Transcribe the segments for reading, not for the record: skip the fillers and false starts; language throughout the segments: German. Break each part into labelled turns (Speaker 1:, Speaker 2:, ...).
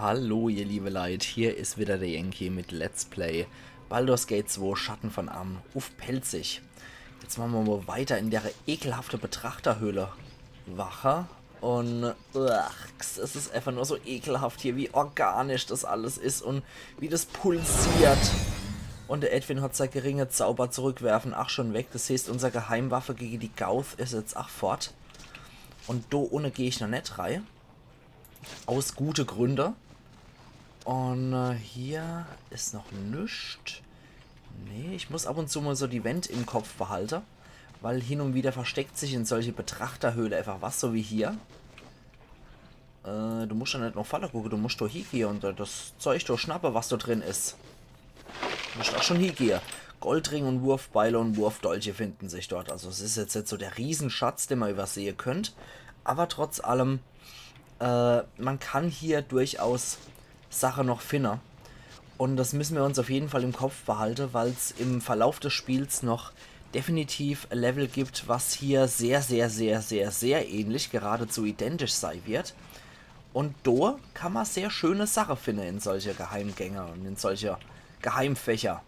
Speaker 1: Hallo ihr liebe Leute, hier ist wieder der Yankee mit Let's Play Baldur's Gate 2 Schatten von Amn auf Pelzig. Jetzt machen wir mal weiter in der ekelhafte Betrachterhöhle. Wache und es ist einfach nur so ekelhaft hier, wie organisch das alles ist und wie das pulsiert. Und der Edwin hat sein geringe Zauber zurückwerfen, ach schon weg. Das heißt, unsere Geheimwaffe gegen die Gauth ist jetzt ach fort. Und da ohne gehe ich noch nicht rein. Aus gute Gründe. Und hier ist noch nichts. Nee, ich muss ab und zu mal so die Wand im Kopf behalten. Weil hin und wieder versteckt sich in solche Betrachterhöhle einfach was, so wie hier. Du musst ja nicht noch Falle gucken, du musst doch hier und das Zeug doch schnappen, was da drin ist. Du musst auch schon hier. Goldring und Wurfbeile und Wurfdolche finden sich dort. Also es ist jetzt nicht so der Riesenschatz, den man übersehen könnt. Aber trotz allem, man kann hier durchaus Sache noch finden. Und das müssen wir uns auf jeden Fall im Kopf behalten, weil es im Verlauf des Spiels noch definitiv ein Level gibt, was hier sehr, sehr, sehr, sehr, sehr ähnlich, geradezu identisch sein wird. Und da kann man sehr schöne Sachen finden in solche Geheimgänge und in solche Geheimfächer.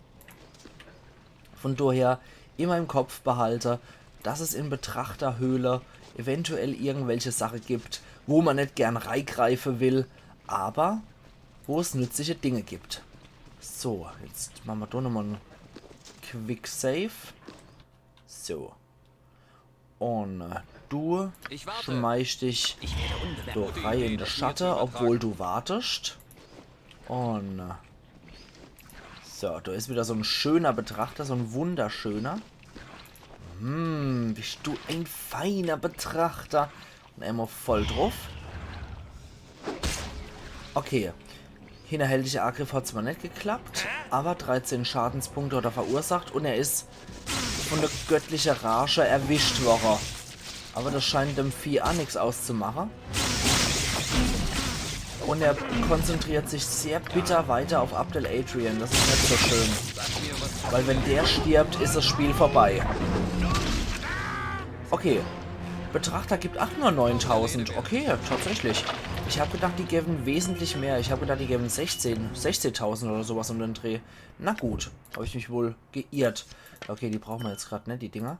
Speaker 1: Von daher immer im Kopf behalte, dass es in Betrachterhöhle eventuell irgendwelche Sachen gibt, wo man nicht gern reingreifen will, aber wo es nützliche Dinge gibt. So, jetzt machen wir da nochmal einen Quick Save. So. Und du schmeißt dich da rein in die Schatten, obwohl du wartest. Und so, da ist wieder so ein schöner Betrachter, so ein wunderschöner. Bist du ein feiner Betrachter. Und einmal voll drauf. Okay. Hinterhältiger Angriff hat zwar nicht geklappt, aber 13 Schadenspunkte hat er verursacht und er ist von der göttlichen Rage erwischt worden. Aber das scheint dem Vieh auch nichts auszumachen. Und er konzentriert sich sehr bitter weiter auf Abdel Adrian. Das ist nicht so schön. Weil wenn der stirbt, ist das Spiel vorbei. Okay. Betrachter gibt auch nur 9000. Okay, tatsächlich. Ich habe gedacht, die geben wesentlich mehr. Ich habe gedacht, die geben 16.000 oder sowas um den Dreh. Na gut, habe ich mich wohl geirrt. Okay, die brauchen wir jetzt gerade nicht, die Dinger.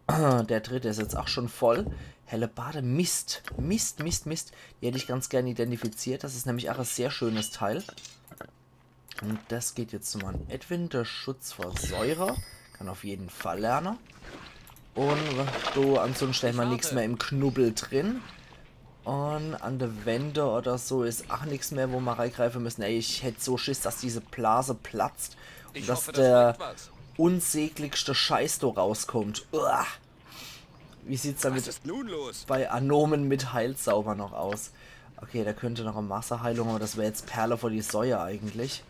Speaker 1: Der dritte ist jetzt auch schon voll. Hellebarde, Mist. Mist. Die hätte ich ganz gerne identifiziert. Das ist nämlich auch ein sehr schönes Teil. Und das geht jetzt zum an Edwin. Der Schutz vor Säure. Kann auf jeden Fall lernen. Und du, ansonsten haben wir nichts mehr im Knubbel drin. Und an der Wände oder so ist auch nichts mehr, wo wir reingreifen müssen. Ey, ich hätte so Schiss, dass diese Blase platzt. Und dass der unsäglichste Scheiß da rauskommt. Uah. Wie sieht es damit bei Anomen mit Heilzauber noch aus? Okay, da könnte noch eine Masseheilung, aber das wäre jetzt Perle vor die Säue eigentlich.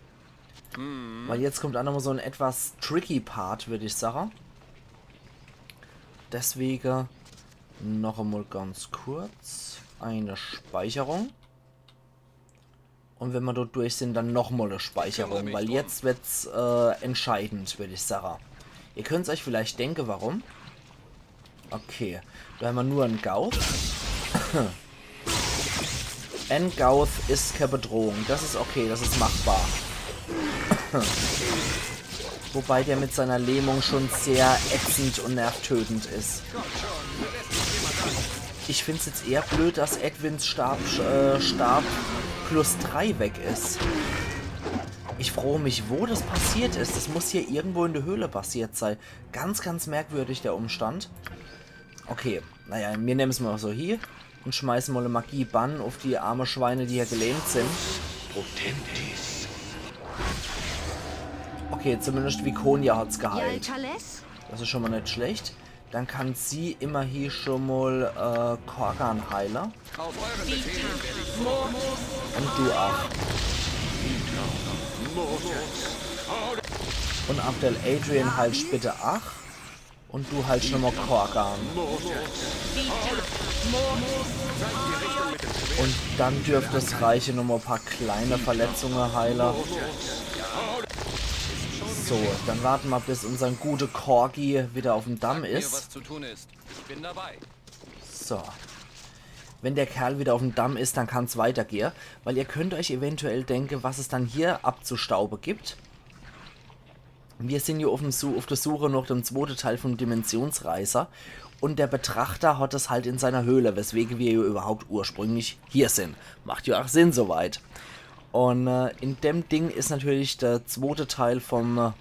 Speaker 1: Weil jetzt kommt auch noch mal so ein etwas tricky Part, würde ich sagen. Deswegen noch einmal ganz kurz eine Speicherung. Und wenn wir dort durch sind, dann nochmal eine Speicherung, weil jetzt wird es entscheidend, würde ich sagen. Ihr könnt es euch vielleicht denken, warum. Okay, da haben wir nur einen Gauth. Ein Gauth ist keine Bedrohung, das ist okay, das ist machbar. Wobei der mit seiner Lähmung schon sehr ätzend und nervtötend ist. Ich finde es jetzt eher blöd, dass Edwins Stab plus 3 weg ist. Ich freue mich, wo das passiert ist. Das muss hier irgendwo in der Höhle passiert sein. Ganz, ganz merkwürdig der Umstand. Okay, naja, wir nehmen es mal so hier und schmeißen mal eine Magie-Bann auf die arme Schweine, die hier gelähmt sind. Okay, zumindest Vikonia hat es geheilt. Das ist schon mal nicht schlecht. Dann kann sie immer hier schon mal Korgan heilen. Und du auch. Und Abdel Adrian heilst bitte ach. Und du heilst schon mal Korgan. Und dann dürfte es reichen, noch mal ein paar kleine Verletzungen heilen. So, dann warten wir, bis unser guter Corgi wieder auf dem Damm ist. So. wenn der Kerl wieder auf dem Damm ist, dann kann es weitergehen. Weil ihr könnt euch eventuell denken, was es dann hier abzustauben gibt. Wir sind hier auf der Suche nach dem zweiten Teil vom Dimensionsreiser. Und der Betrachter hat es halt in seiner Höhle, weswegen wir hier überhaupt ursprünglich hier sind. Macht ja auch Sinn soweit. Und in dem Ding ist natürlich der zweite Teil vom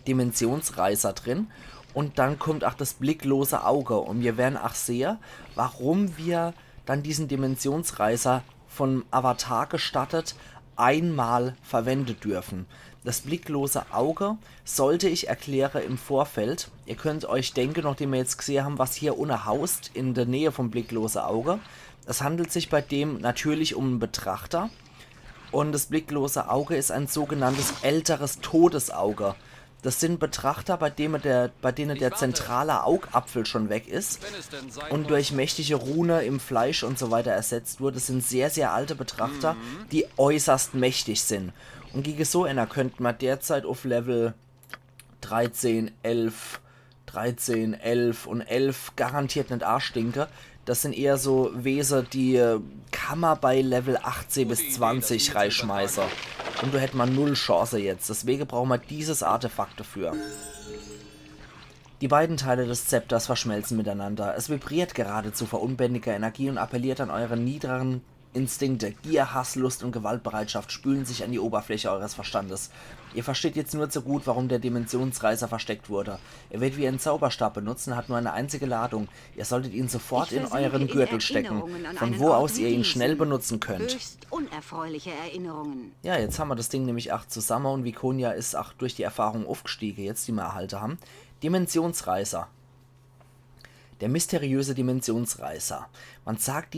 Speaker 1: Dimensionsreiser drin. Und dann kommt auch das blicklose Auge. Und wir werden auch sehen, warum wir dann diesen Dimensionsreiser von Avatar gestattet einmal verwenden dürfen. Das blicklose Auge sollte ich erklären im Vorfeld. Ihr könnt euch denken, nachdem wir jetzt gesehen haben, was hier unten haust, in der Nähe vom blicklose Auge. Es handelt sich bei dem natürlich um einen Betrachter. Und das blicklose Auge ist ein sogenanntes älteres Todesauge. Das sind Betrachter, bei denen der zentrale Augapfel schon weg ist und durch mächtige Rune im Fleisch und so weiter ersetzt wurde. Das sind sehr, sehr alte Betrachter, die äußerst mächtig sind. Und gegen so einer könnte man derzeit auf Level 13, 11 und 11 garantiert nicht arschstinke. Das sind eher so Wesen, die kann man bei Level 18 bis 20 reinschmeißen. Und du hättest mal null Chance jetzt. Deswegen brauchen wir dieses Artefakt dafür. Die beiden Teile des Zepters verschmelzen miteinander. Es vibriert geradezu vor unbändiger Energie und appelliert an eure niederen Instinkte. Gier, Hass, Lust und Gewaltbereitschaft spülen sich an die Oberfläche eures Verstandes. Ihr versteht jetzt nur zu gut, warum der Dimensionsreiser versteckt wurde. Er wird wie ein Zauberstab benutzen, hat nur eine einzige Ladung. Ihr solltet ihn sofort in euren Gürtel stecken, von wo aus ihr ihn schnell benutzen könnt.
Speaker 2: Höchst unerfreuliche Erinnerungen.
Speaker 1: Ja, jetzt haben wir das Ding nämlich auch zusammen und Viconia ist auch durch die Erfahrung aufgestiegen, jetzt die wir erhalten haben. Dimensionsreiser. Der mysteriöse Dimensionsreiser. Man sagt,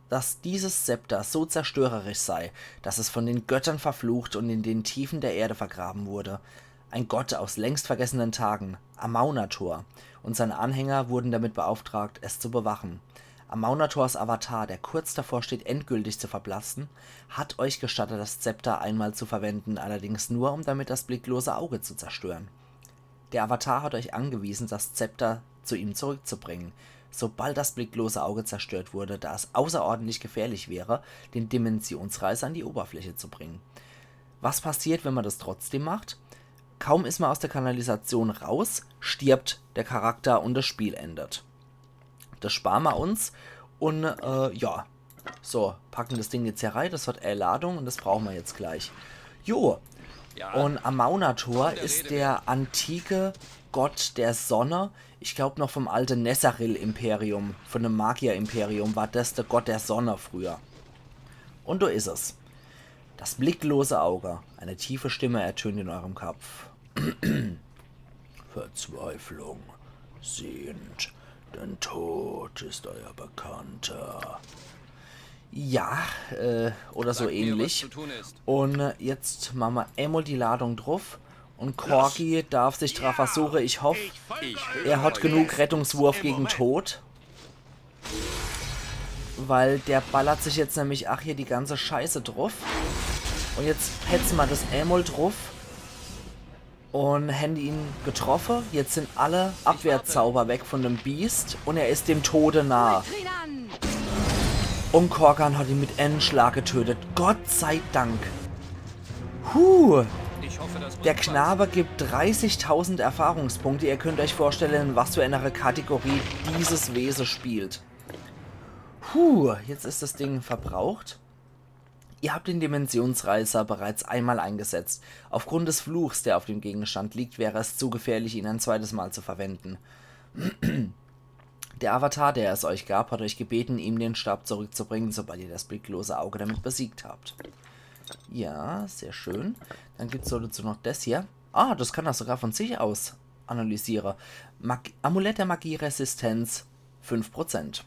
Speaker 1: dass dieses Zepter so zerstörerisch sei, dass es von den Göttern verflucht und in den Tiefen der Erde vergraben wurde. Ein Gott aus längst vergessenen Tagen, Amaunator, und seine Anhänger wurden damit beauftragt, es zu bewachen. Amaunators Avatar, der kurz davor steht, endgültig zu verblassen, hat euch gestattet, das Zepter einmal zu verwenden, allerdings nur, um damit das blicklose Auge zu zerstören. Der Avatar hat euch angewiesen, das Zepter zu ihm zurückzubringen, sobald das blicklose Auge zerstört wurde, da es außerordentlich gefährlich wäre, den Dimensionsreiser an die Oberfläche zu bringen. Was passiert, wenn man das trotzdem macht? Kaum ist man aus der Kanalisation raus, stirbt der Charakter und das Spiel endet. Das sparen wir uns und ja, so, packen das Ding jetzt hier rein, das hat Ladung und das brauchen wir jetzt gleich. Jo, und Amaunator ist der antike Gott der Sonne. Ich glaube noch vom alten Nesaril-Imperium, von dem Magier-Imperium war das der Gott der Sonne früher. Und da ist es. Das blicklose Auge. Eine tiefe Stimme ertönt in eurem Kopf. Verzweiflung, sehend, denn Tod ist euer Bekannter. Ja, oder so ähnlich. Und jetzt machen wir einmal die Ladung drauf. Und Corgi darf sich drauf versuchen. Ich hoffe, er hat genug Rettungswurf gegen Tod. Weil der ballert sich jetzt nämlich, ach hier, die ganze Scheiße drauf. Und jetzt hetzen wir das einmal drauf. Und haben ihn getroffen. Jetzt sind alle Abwehrzauber weg von dem Biest. Und er ist dem Tode nahe. Und Korgan hat ihn mit einen Schlag getötet. Gott sei Dank. Der Knabe gibt 30.000 Erfahrungspunkte. Ihr könnt euch vorstellen, was für eine Kategorie dieses Wesen spielt. Jetzt ist das Ding verbraucht. Ihr habt den Dimensionsreiser bereits einmal eingesetzt. Aufgrund des Fluchs, der auf dem Gegenstand liegt, wäre es zu gefährlich, ihn ein zweites Mal zu verwenden. Der Avatar, der es euch gab, hat euch gebeten, ihm den Stab zurückzubringen, sobald ihr das blicklose Auge damit besiegt habt. Ja, sehr schön. Dann gibt es dazu noch das hier. Ah, das kann das sogar von sich aus analysieren. Amulett der Magieresistenz 5%.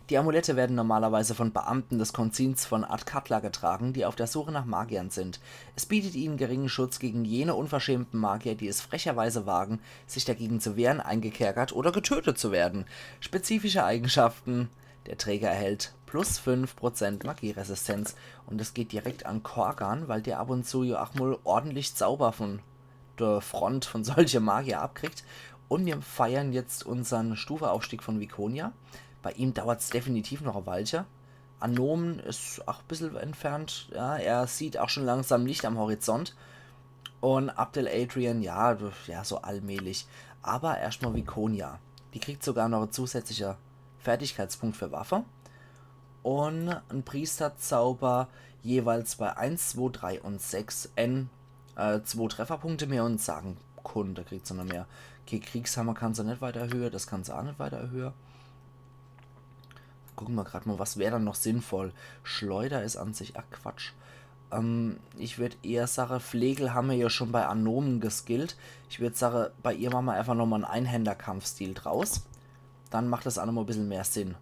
Speaker 1: Die Amulette werden normalerweise von Beamten des Konzils von Athkatla getragen, die auf der Suche nach Magiern sind. Es bietet ihnen geringen Schutz gegen jene unverschämten Magier, die es frecherweise wagen, sich dagegen zu wehren, eingekerkert oder getötet zu werden. Spezifische Eigenschaften: Der Träger erhält plus 5% Magieresistenz und es geht direkt an Korgan, weil der ab und zu ja auch mal ordentlich Zauber von der Front von solchen Magier abkriegt. Und wir feiern jetzt unseren Stufeaufstieg von Viconia. Bei ihm dauert es definitiv noch ein Weilchen. Anomen ist auch ein bisschen entfernt. Ja, er sieht auch schon langsam Licht am Horizont. Und Abdel Adrian, ja, so allmählich. Aber erstmal Viconia. Die kriegt sogar noch einen zusätzlichen Fertigkeitspunkt für Waffe. Und ein Priesterzauber jeweils bei 1, 2, 3 und 6 N 2 Trefferpunkte mehr und Sagenkunde kriegt sie noch mehr. Okay, Kriegshammer kann sie nicht weiter erhöhen, das kann sie auch nicht weiter erhöhen. Gucken wir gerade mal, was wäre dann noch sinnvoll. Schleuder ist an sich, ach Quatsch. Ich würde eher sagen, Flegel haben wir ja schon bei Anomen geskillt. Ich würde sagen, bei ihr machen wir einfach nochmal einen Einhänder-Kampfstil draus. Dann macht das auch nochmal ein bisschen mehr Sinn.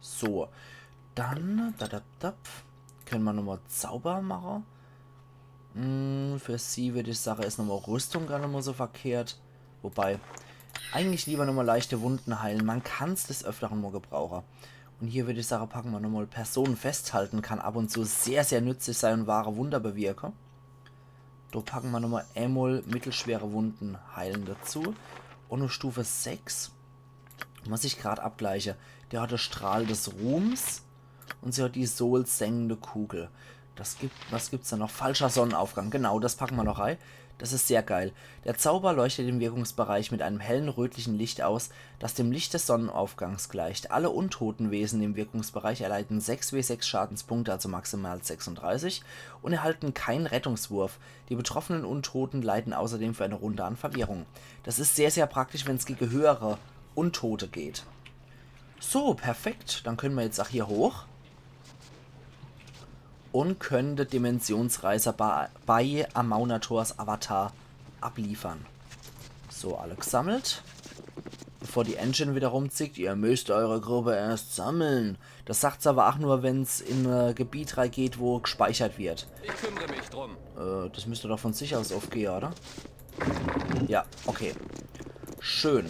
Speaker 1: So, dann können wir nochmal Zauber machen. Für sie würde ich sagen, ist nochmal Rüstung gar nicht mal so verkehrt. Wobei, eigentlich lieber nochmal leichte Wunden heilen. Man kann es des Öfteren mal gebrauchen. Und hier würde ich sagen, packen wir nochmal Personen festhalten. Kann ab und zu sehr, sehr nützlich sein und wahre Wunder bewirken. Da packen wir nochmal Emul mittelschwere Wunden heilen dazu. Und eine Stufe 6. Muss ich gerade abgleiche. Der hat den Strahl des Ruhms. Und sie hat die Soul sengende Kugel. Was gibt's da noch? Falscher Sonnenaufgang. Genau, das packen wir noch rein. Das ist sehr geil. Der Zauber leuchtet den Wirkungsbereich mit einem hellen rötlichen Licht aus, das dem Licht des Sonnenaufgangs gleicht. Alle untoten Wesen im Wirkungsbereich erleiden 6w6 Schadenspunkte, also maximal 36, und erhalten keinen Rettungswurf. Die betroffenen Untoten leiden außerdem für eine Runde an Verwirrung. Das ist sehr, sehr praktisch, wenn es gegen höhere Untote geht. So, perfekt. Dann können wir jetzt auch hier hoch. Und können den Dimensionsreiser bei Amaunators Avatar abliefern. So, alle gesammelt. Bevor die Engine wieder rumzickt, ihr müsst eure Gruppe erst sammeln. Das sagt es aber auch nur, wenn es in ein Gebiet reingeht, wo gespeichert wird.
Speaker 3: Ich kümmere mich drum.
Speaker 1: Das müsste doch von sich aus aufgehen, oder? Ja, okay. Schön.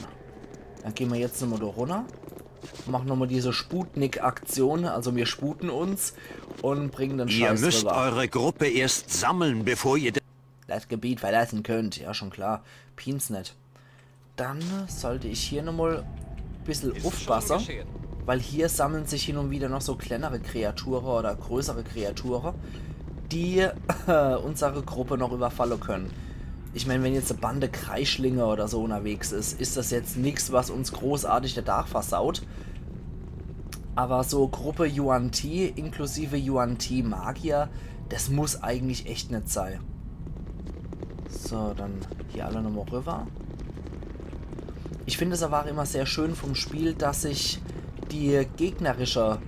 Speaker 1: Dann gehen wir jetzt nochmal da runter. Machen nochmal diese Sputnik-Aktion, also wir sputen uns und bringen den Scheiß
Speaker 4: Ihr müsst
Speaker 1: rüber.
Speaker 4: eure Gruppe erst sammeln, bevor ihr...
Speaker 1: Das Gebiet verlassen könnt. Ja, schon klar. Pins nicht. Dann sollte ich hier nochmal ein bisschen aufpassen, weil hier sammeln sich hin und wieder noch so kleinere Kreaturen oder größere Kreaturen, die unsere Gruppe noch überfallen können. Ich meine, wenn jetzt eine Bande Kreischlinge oder so unterwegs ist, ist das jetzt nichts, was uns großartig der Tag versaut. Aber so Gruppe Yuan Ti inklusive Yuan Ti Magier, das muss eigentlich echt nicht sein. So, dann hier alle nochmal rüber. Ich finde es aber auch immer sehr schön vom Spiel, dass sich die gegnerische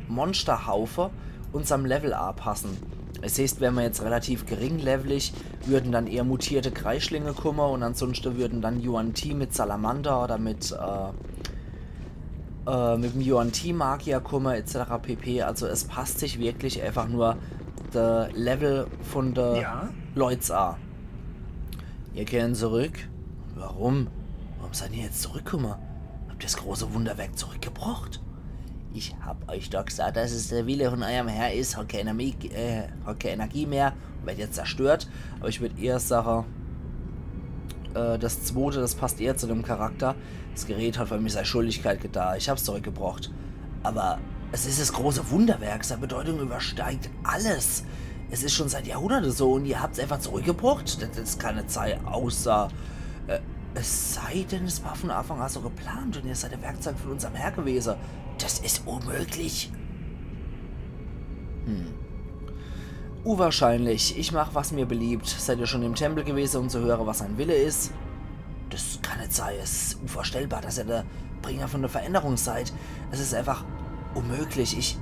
Speaker 1: Monsterhaufe unserem Level anpassen. Es heißt, wenn wir jetzt relativ geringlevelig, würden dann eher mutierte Kreischlinge kommen und ansonsten würden dann Yuan Ti mit Salamander oder mit dem Yuan Ti Magier kommen etc. pp. Also es passt sich wirklich einfach nur der Level von der Leute an. Ihr kehrt zurück. Warum? Warum seid ihr jetzt zurückgekommen? Habt ihr das große Wunderwerk zurückgebracht? Ich hab euch doch gesagt, dass es der Wille von eurem Herr ist. Hat keine Energie mehr und wird jetzt zerstört. Aber ich würde eher sagen, das zweite, das passt eher zu dem Charakter. Das Gerät hat für mich seine Schuldigkeit getan. Ich hab's zurückgebracht. Aber es ist das große Wunderwerk. Seine Bedeutung übersteigt alles. Es ist schon seit Jahrhunderten so und ihr habt es einfach zurückgebracht. Das ist keine Zeit, außer... es sei denn, es war von Anfang an so geplant und ihr seid der Werkzeug von unserem Herr gewesen. Das ist unmöglich. Unwahrscheinlich. Ich mache, was mir beliebt. Seid ihr schon im Tempel gewesen, um zu hören, was sein Wille ist? Das kann nicht sein. Es ist unvorstellbar, dass ihr der Bringer von der Veränderung seid. Es ist einfach unmöglich.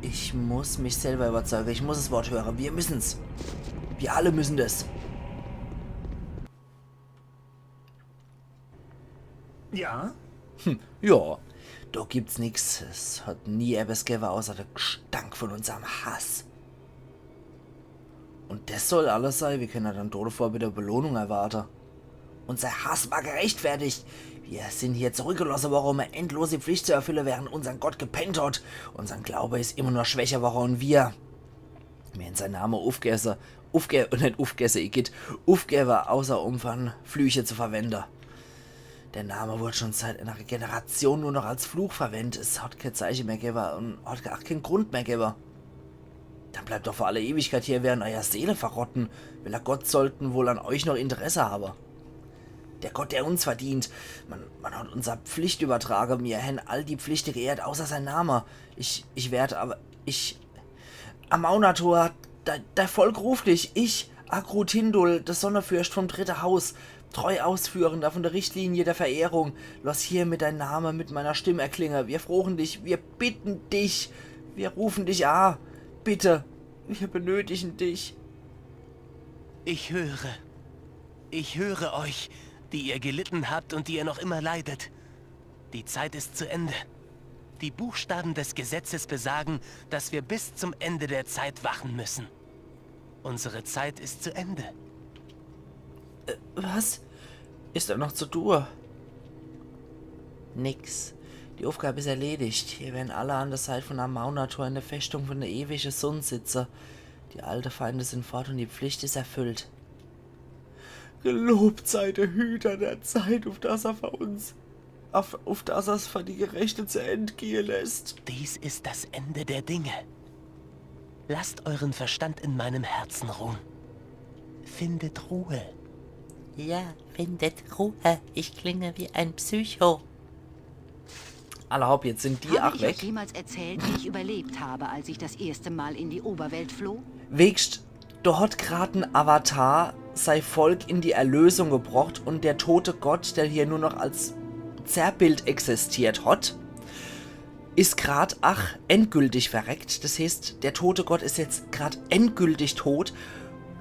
Speaker 1: Ich muss mich selber überzeugen. Ich muss das Wort hören. Wir müssen's. Wir alle müssen das.
Speaker 5: Ja?
Speaker 1: Ja. Da gibt's nix. Es hat nie etwas gegeben, außer der Gestank von unserem Hass. Und das soll alles sein. Wir können ja dann davor wieder Belohnung erwarten. Unser Hass war gerechtfertigt. Wir sind hier zurückgelassen worden, um eine endlose Pflicht zu erfüllen, während unser Gott gepennt hat. Unser Glaube ist immer noch schwächer geworden und wir in seinen Namen aufgeben, außer Umfang Flüche zu verwenden. Der Name wurde schon seit einer Generation nur noch als Fluch verwendet. Es hat kein Zeichen mehr gegeben und hat auch keinen Grund mehr gegeben. Dann bleibt doch für alle Ewigkeit hier, während eurer Seele verrotten. Welcher Gott sollten wohl an euch noch Interesse haben? Der Gott, der uns verdient. Man hat unsere Pflicht übertragen. Mir haben all die Pflichten geehrt, außer sein Name. Ich werde aber... Amaunator, dein Volk ruft dich. Ich, Akrutindul, das Sonderfürst vom dritten Haus, treu Ausführender von der Richtlinie der Verehrung, lass hier mit deinem Namen, mit meiner Stimme erklingen. Wir frohen dich, wir bitten dich, wir rufen dich an. Bitte, wir benötigen dich.
Speaker 3: Ich höre euch, die ihr gelitten habt und die ihr noch immer leidet. Die Zeit ist zu Ende. Die Buchstaben des Gesetzes besagen, dass wir bis zum Ende der Zeit wachen müssen. Unsere Zeit ist zu Ende.
Speaker 1: Was? Ist da noch zu tun? Nix. Die Aufgabe ist erledigt. Hier werden alle an der Seite von Amaunator in der Festung von der ewigen Sonne sitzen. Die alten Feinde sind fort und die Pflicht ist erfüllt. Gelobt sei der Hüter der Zeit, auf das er für uns, auf das er es für die Gerechte zu Ende gehen lässt.
Speaker 3: Dies ist das Ende der Dinge. Lasst euren Verstand in meinem Herzen ruhen. Findet Ruhe.
Speaker 5: Ja, findet Ruhe. Ich klinge wie ein Psycho.
Speaker 1: Allerhaupt, jetzt sind die
Speaker 2: Habe
Speaker 1: auch
Speaker 2: ich
Speaker 1: weg.
Speaker 2: euch jemals erzählt, wie ich überlebt habe, als ich das erste Mal in die Oberwelt floh?
Speaker 1: Wegst, da hat grad ein Avatar sein Volk in die Erlösung gebracht und der tote Gott, der hier nur noch als Zerrbild existiert hat, ist grad endgültig verreckt. Das heißt, der tote Gott ist jetzt grad endgültig tot.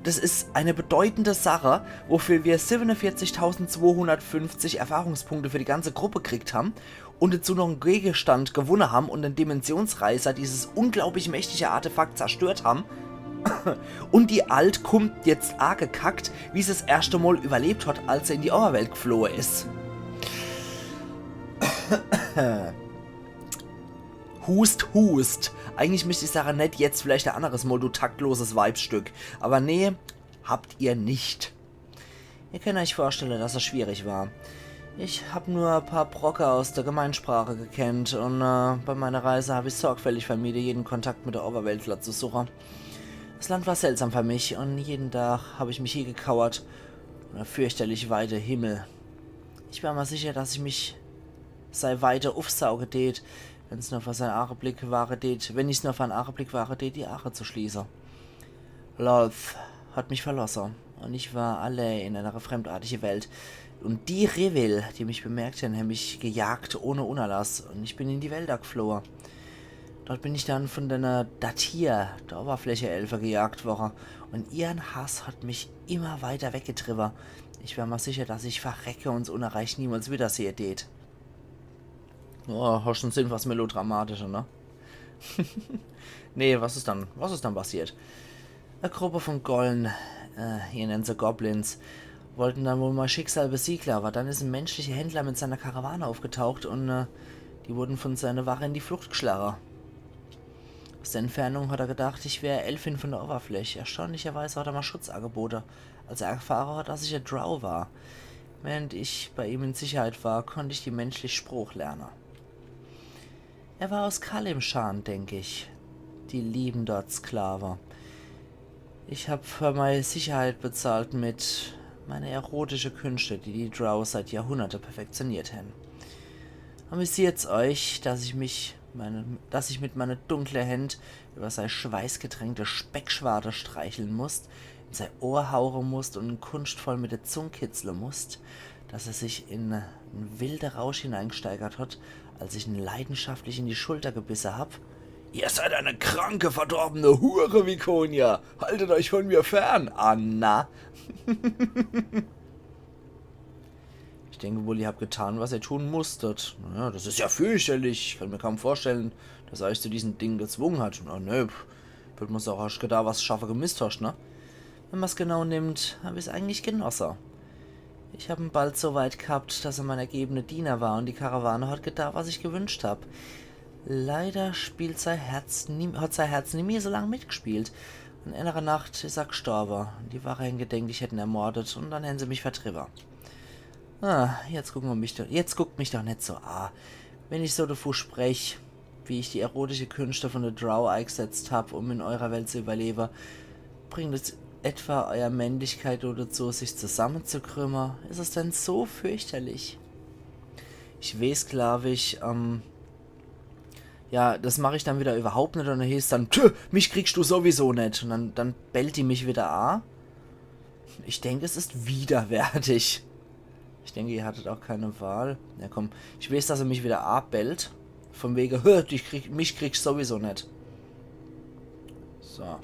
Speaker 1: Das ist eine bedeutende Sache, wofür wir 47.250 Erfahrungspunkte für die ganze Gruppe gekriegt haben und dazu noch einen Gegenstand gewonnen haben und den Dimensionsreiser, dieses unglaublich mächtige Artefakt, zerstört haben. Und die Alt kommt jetzt gekackt, wie sie das erste Mal überlebt hat, als er in die Oberwelt geflohen ist. Hust, hust. Eigentlich möchte ich sagen, nicht jetzt vielleicht ein anderes Mal, du taktloses Weibstück. Aber nee, habt ihr nicht. Ihr könnt euch vorstellen, dass es schwierig war. Ich habe nur ein paar Brocker aus der Gemeinsprache gekannt und bei meiner Reise habe ich sorgfältig vermieden, jeden Kontakt mit der Oberweltler zu suchen. Das Land war seltsam für mich und jeden Tag habe ich mich hier gekauert und der fürchterlich weite Himmel. Ich war mir sicher, dass ich mich sei weiter aufsauge tät, wenn es nur für seinen Areblick wahre tät, wenn ich es nur für einen Areblick wahre tät, die Aare zu schließen. Lolf hat mich verlassen und ich war allein in einer fremdartigen Welt. Und die Revil, die mich bemerkten, haben mich gejagt ohne Unerlass und ich bin in die Wälder geflohen. Dort bin ich dann von der Datir, der Oberfläche-Elfe, gejagt worden und ihren Hass hat mich immer weiter weggetrieben. Ich war mir sicher, dass ich verrecke und das Unerreich niemals wieder sehe tät. Oh, hast schon Sinn, was melodramatischer, ne? Nee, was ist dann passiert? Eine Gruppe von Gollen, ihr nennt sie Goblins, wollten dann wohl mal Schicksal besiegen, aber dann ist ein menschlicher Händler mit seiner Karawane aufgetaucht und die wurden von seiner Wache in die Flucht geschlagen. Aus der Entfernung hat er gedacht, ich wäre Elfin von der Oberfläche. Erstaunlicherweise hat er mal Schutz angeboten, als er erfahren hat, dass ich ein Drow war. Während ich bei ihm in Sicherheit war, konnte ich die menschliche Spruch lernen. Er war aus Kalimshan, denke ich. Die lieben dort Sklaven. Ich habe für meine Sicherheit bezahlt mit meine erotische Künste, die die Drow seit Jahrhunderten perfektioniert haben. Amüsiert's euch, dass ich mit meiner dunklen Hand über seine schweißgetränkte Speckschwarte streicheln musst, in sein Ohr hauchen musst und kunstvoll mit der Zunge kitzeln musst, dass er sich in einen wilden Rausch hineingesteigert hat, als ich ihn leidenschaftlich in die Schulter gebissen hab. Ihr seid eine kranke, verdorbene Hure, Vikonia! Haltet euch von mir fern, Anna! Ich denke wohl, ihr habt getan, was ihr tun musstet. Naja, das ist ja fürchterlich. Ich kann mir kaum vorstellen, dass er euch zu diesem Ding gezwungen hat. Na, ne, wird man auch erst gedacht, was Schaffe gemisst hast, ne? Wenn man es genau nimmt, habe ich es eigentlich genossen. Ich habe ihn bald so weit gehabt, dass er mein ergebene Diener war und die Karawane hat getan, was ich gewünscht habe. Leider hat sein Herz nie mehr so lange mitgespielt. In einer Nacht ist er gestorben. Die Wache hingedenkt, ich hätten ermordet und dann hätten sie mich vertrieben. Jetzt guckt mich doch nicht so an. Wenn ich so davor spreche, wie ich die erotische Künste von der Drow eingesetzt habe, um in eurer Welt zu überleben, bringt es etwa eurer Männlichkeit oder dazu, sich zusammenzukrümmen? Ist es denn so fürchterlich? Ich weiß, glaube ich, ja, das mache ich dann wieder überhaupt nicht und dann hieß dann, mich kriegst du sowieso nicht. Und dann bellt die mich wieder an. Ich denke, es ist widerwärtig. Ich denke, ihr hattet auch keine Wahl. Ja, komm. Ich weiß, dass er mich wieder abbellt. Von wegen, mich kriegst sowieso nicht. So.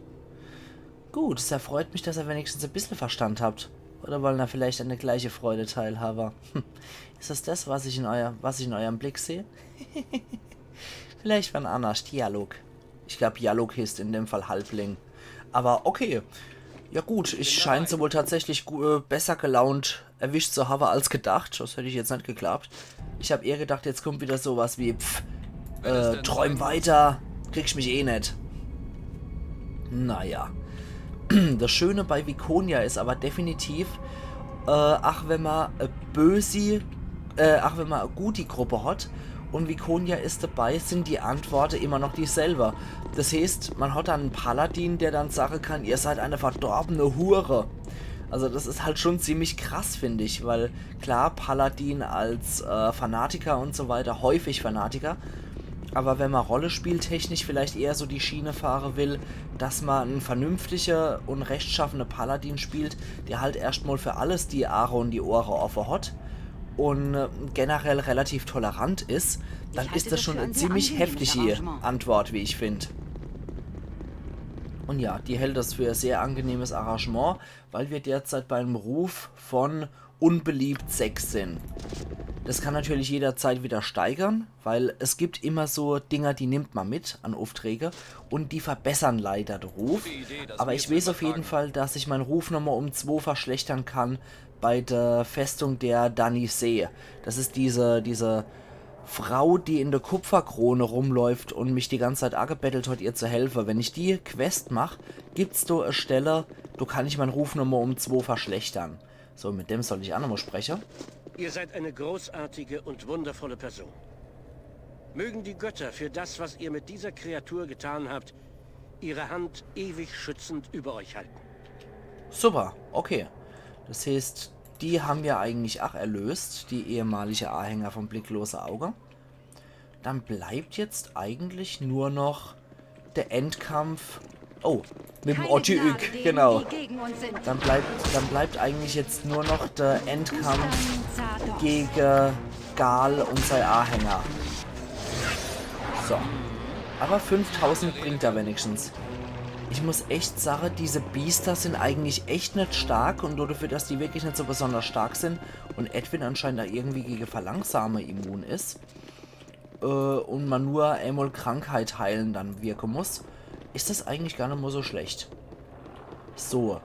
Speaker 1: Gut, es erfreut mich, dass ihr wenigstens ein bisschen Verstand habt. Oder wollen da vielleicht an der gleiche Freude teilhaben? Ist das, was ich in eurem Blick sehe? Vielleicht war ein anderer Dialog. Ich glaube, Dialog ist in dem Fall Halbling. Aber okay. Ja gut, ich scheine sie wohl tatsächlich besser gelaunt erwischt zu haben als gedacht. Das hätte ich jetzt nicht geglaubt. Ich habe eher gedacht, jetzt kommt wieder sowas wie, träum weiter, kriegst mich eh nicht. Naja. Das Schöne bei Viconia ist aber definitiv, wenn man eine gute Gruppe hat und Viconia ist dabei, sind die Antworten immer noch dieselbe. Das heißt, man hat dann einen Paladin, der dann sagen kann, ihr seid eine verdorbene Hure. Also das ist halt schon ziemlich krass, finde ich, weil klar, Paladin als Fanatiker und so weiter, häufig Fanatiker, aber wenn man rollespieltechnisch vielleicht eher so die Schiene fahren will, dass man einen vernünftiger und rechtschaffener Paladin spielt, der halt erstmal für alles die Aare und die Ohren offen hat und generell relativ tolerant ist, dann ist das schon eine ziemlich heftige Antwort, wie ich finde. Und ja, die hält das für ein sehr angenehmes Arrangement, weil wir derzeit beim Ruf von unbeliebt 6 sind. Das kann natürlich jederzeit wieder steigern, weil es gibt immer so Dinger, die nimmt man mit an Aufträge und die verbessern leider den Ruf. Aber ich weiß auf jeden Fall, dass ich meinen Ruf nochmal um 2 verschlechtern kann bei der Festung der Danny-See. Das ist diese Frau, die in der Kupferkrone rumläuft und mich die ganze Zeit angebettelt hat, ihr zu helfen. Wenn ich die Quest mache, gibt's da eine Stelle, da kann ich meinen Ruf nochmal um 2 verschlechtern. So, mit dem soll ich auch nochmal sprechen.
Speaker 6: Ihr seid eine großartige und wundervolle Person. Mögen die Götter für das, was ihr mit dieser Kreatur getan habt, ihre Hand ewig schützend über euch halten.
Speaker 1: Super, okay. Das heißt, die haben wir eigentlich auch erlöst, die ehemalige Anhänger vom Blicklose Auge. Dann bleibt jetzt eigentlich nur noch der Endkampf. Oh, mit dem Otyük, genau. Dann bleibt eigentlich jetzt nur noch der Endkampf gegen Gal und sein Anhänger. So. Aber 5000 bringt er wenigstens. Ich muss echt sagen, diese Biester sind eigentlich echt nicht stark und nur dafür, dass die wirklich nicht so besonders stark sind und Edwin anscheinend da irgendwie gegen Verlangsame immun ist und man nur einmal Krankheit heilen dann wirken muss, ist das eigentlich gar nicht mal so schlecht. So,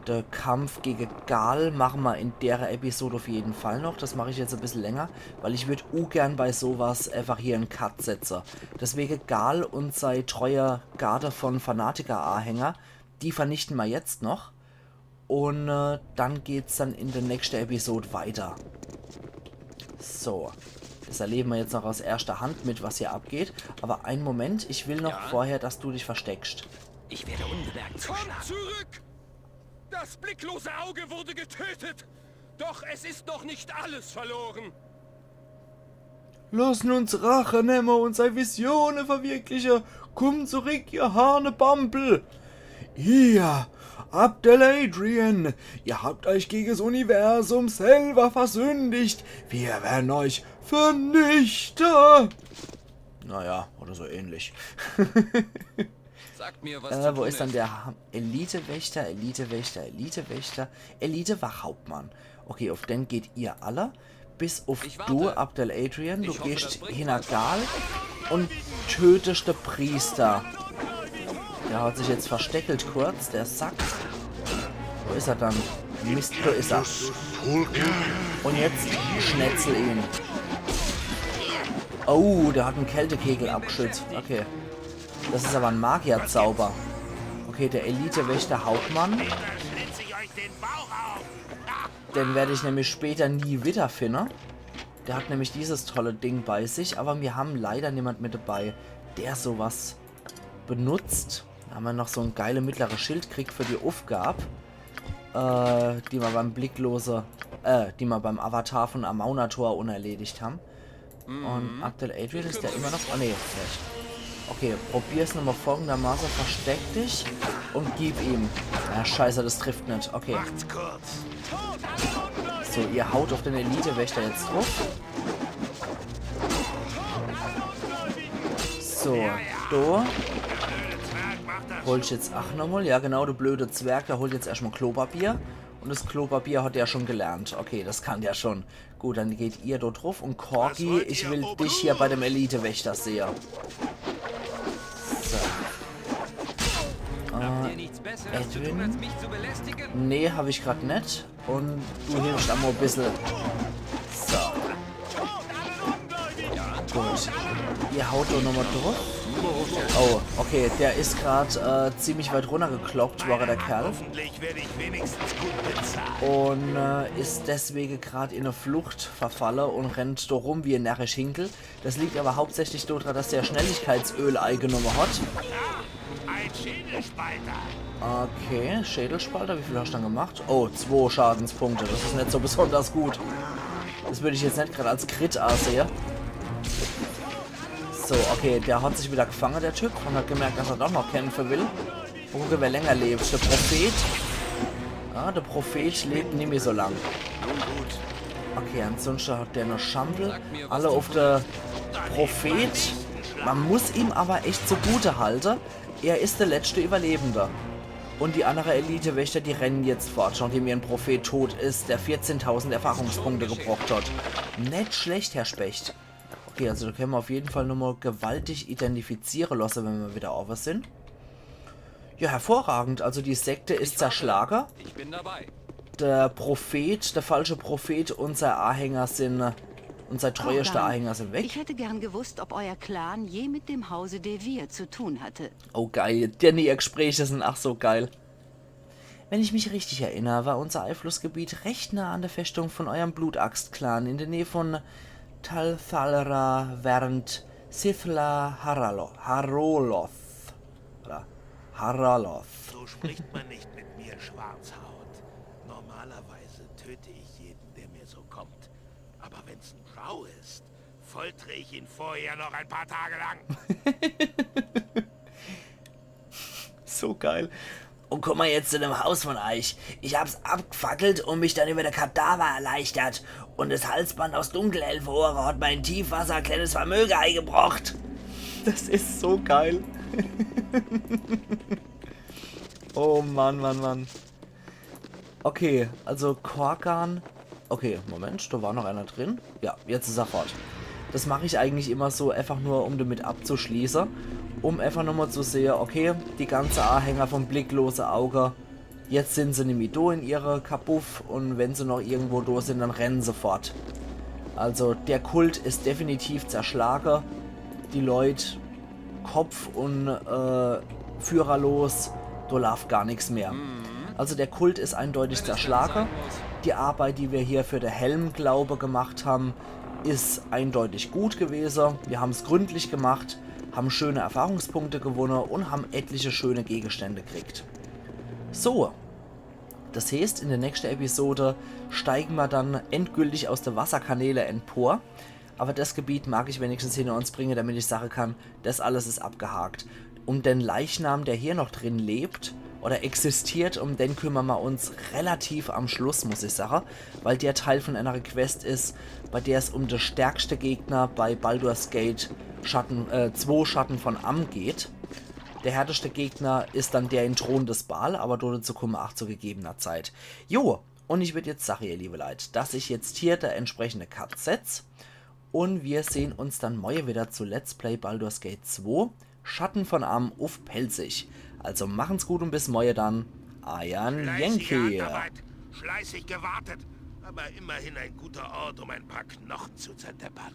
Speaker 1: der Kampf gegen Gal machen wir in der Episode auf jeden Fall noch. Das mache ich jetzt ein bisschen länger, weil ich würde gern bei sowas einfach hier einen Cut setzen. Deswegen Gal und sein treuer Garde von Fanatiker-Anhänger, die vernichten wir jetzt noch. Und dann geht's dann in der nächsten Episode weiter. So, das erleben wir jetzt noch aus erster Hand mit, was hier abgeht. Aber einen Moment, ich will noch vorher, dass du dich versteckst.
Speaker 3: Ich werde unbemerkt zuschlagen.
Speaker 7: Kommt zurück! Das blicklose Auge wurde getötet! Doch es ist noch nicht alles verloren!
Speaker 1: Lassen uns Rache nehmen und seine Visionen verwirklichen! Komm zurück, ihr Hanebampel! Ihr, Abdel Adrian, ihr habt euch gegen das Universum selber versündigt! Wir werden euch vernichten! Naja, oder so ähnlich.
Speaker 7: Sagt mir, was
Speaker 1: wo ist dann der Elitewächter, Elitewachhauptmann? Okay, auf den geht ihr alle. Bis auf du, Abdel Adrian. Du gehst hinter Gal und tötest den Priester. Der hat sich jetzt versteckelt kurz, der Sack. Wo ist er dann? Mist, da ist er. Und jetzt schnetzel ihn. Oh, der hat einen Kältekegel abgeschützt. Okay. Das ist aber ein Magierzauber. Okay, der Elite-Wächter Hauptmann. Den werde ich nämlich später nie wiederfinden. Der hat nämlich dieses tolle Ding bei sich, aber wir haben leider niemand mit dabei, der sowas benutzt. Da haben wir noch so ein geile mittlere Schildkrieg für die Aufgabe, die wir beim die wir beim Avatar von Amaunator unerledigt haben. Und aktuell Adrian ist der immer noch... Oh ne, nicht. Okay, probier's nochmal folgendermaßen. Versteck dich und gib ihm. Ja, scheiße, das trifft nicht. Okay. So, ihr haut auf den Elite-Wächter jetzt drauf. So, da. Hol ich jetzt auch nochmal. Ja, genau, der blöde Zwerg, der holt jetzt erstmal Klopapier. Und das Klopapier hat er schon gelernt. Okay, das kann der schon. Gut, dann geht ihr dort drauf. Und Corgi, ich will dich hier bei dem Elite-Wächter sehen. So. Edwin. Nee, habe ich gerade nicht. Und du hilfst einmal ein bisschen. So. Gut. Ihr haut doch nochmal drauf. Oh, okay, der ist gerade ziemlich weit runtergekloppt, war der Kerl. Und ist deswegen gerade in eine Flucht verfallen und rennt da rum wie ein närrisch Hinkel. Das liegt aber hauptsächlich daran, dass der Schnelligkeitsöl eingenommen hat. Okay, Schädelspalter, wie viel hast du dann gemacht? Oh, 2 Schadenspunkte, das ist nicht so besonders gut. Das würde ich jetzt nicht gerade als Crit ansehen. So, okay, der hat sich wieder gefangen, der Typ, und hat gemerkt, dass er doch noch kämpfen will. Gucken, wer länger lebt. Der Prophet. Ah, der Prophet lebt nicht mehr so lang. Okay, ansonsten hat der noch Schampel. Alle auf der Prophet. Man muss ihm aber echt zugute halten. Er ist der letzte Überlebende. Und die andere Elite-Wächter, die rennen jetzt fort, nachdem ihr ein Prophet tot ist, der 14.000 Erfahrungspunkte gebraucht hat. Nicht schlecht, Herr Specht. Okay, also da können wir auf jeden Fall nochmal gewaltig identifizieren lassen, wenn wir wieder over sind. Ja, hervorragend. Also die Sekte ist zerschlagen.
Speaker 7: Ich bin dabei.
Speaker 1: Der Prophet, der falsche Prophet und sein Anhänger sind... Unser treuester Anhänger sind weg.
Speaker 2: Ich hätte gern gewusst, ob euer Clan je mit dem Hause Devir zu tun hatte.
Speaker 1: Oh geil, denn die Gespräche sind ach so geil. Wenn ich mich richtig erinnere, war unser Einflussgebiet recht nah an der Festung von eurem Blutaxt-Clan in der Nähe von Talthalra während Sithla Haraloth. Haraloth.
Speaker 4: So spricht man nicht mit mir, Schwarzhaut. Normalerweise töte ich jeden, der mir so kommt. Aber wenn's ein Schau ist, foltere ich ihn vorher noch ein paar Tage lang.
Speaker 1: So geil. Und komm mal jetzt zu dem Haus von euch. Ich hab's abgefackelt und mich dann über der Kadaver erleichtert. Und das Halsband aus Dunkelelfohre hat mein Tiefwasser kleines Vermögen eingebracht. Das ist so geil. Oh Mann, Mann, Mann. Okay, also Korgan. Okay, Moment, da war noch einer drin. Ja, jetzt ist er fort. Das mache ich eigentlich immer so, einfach nur, um damit abzuschließen. Um einfach nochmal zu sehen, okay, die ganze Anhänger vom blicklosen Auge, jetzt sind sie nämlich da in ihre Kabuff und wenn sie noch irgendwo da sind, dann rennen sie fort. Also der Kult ist definitiv zerschlagen. Die Leute Kopf und führerlos, da läuft gar nichts mehr. Also der Kult ist eindeutig zerschlagen. Die Arbeit, die wir hier für den Helmglaube gemacht haben, ist eindeutig gut gewesen. Wir haben es gründlich gemacht, haben schöne Erfahrungspunkte gewonnen und haben etliche schöne Gegenstände gekriegt. So, das heißt, in der nächsten Episode steigen wir dann endgültig aus der Wasserkanäle empor. Aber das Gebiet mag ich wenigstens hinter uns bringen, damit ich sagen kann, das alles ist abgehakt. Um den Leichnam, der hier noch drin lebt oder existiert, um den kümmern wir uns relativ am Schluss, muss ich sagen, weil der Teil von einer Quest ist, bei der es um den stärksten Gegner bei Baldur's Gate 2 Schatten von Am geht. Der härteste Gegner ist dann der in Thron des Baal, aber dazu kommen wir auch zu gegebener Zeit. Jo, und ich würde jetzt sagen, ihr liebe Leute, dass ich jetzt hier der entsprechende Cut setze und wir sehen uns dann morgen wieder zu Let's Play Baldur's Gate 2 Schatten von Am auf Pelzig. Also machen's gut und bis morgen dann. Ayan Yankee.
Speaker 4: Fleißig gewartet, aber immerhin ein guter Ort, um ein paar Knochen zu zerdeppern.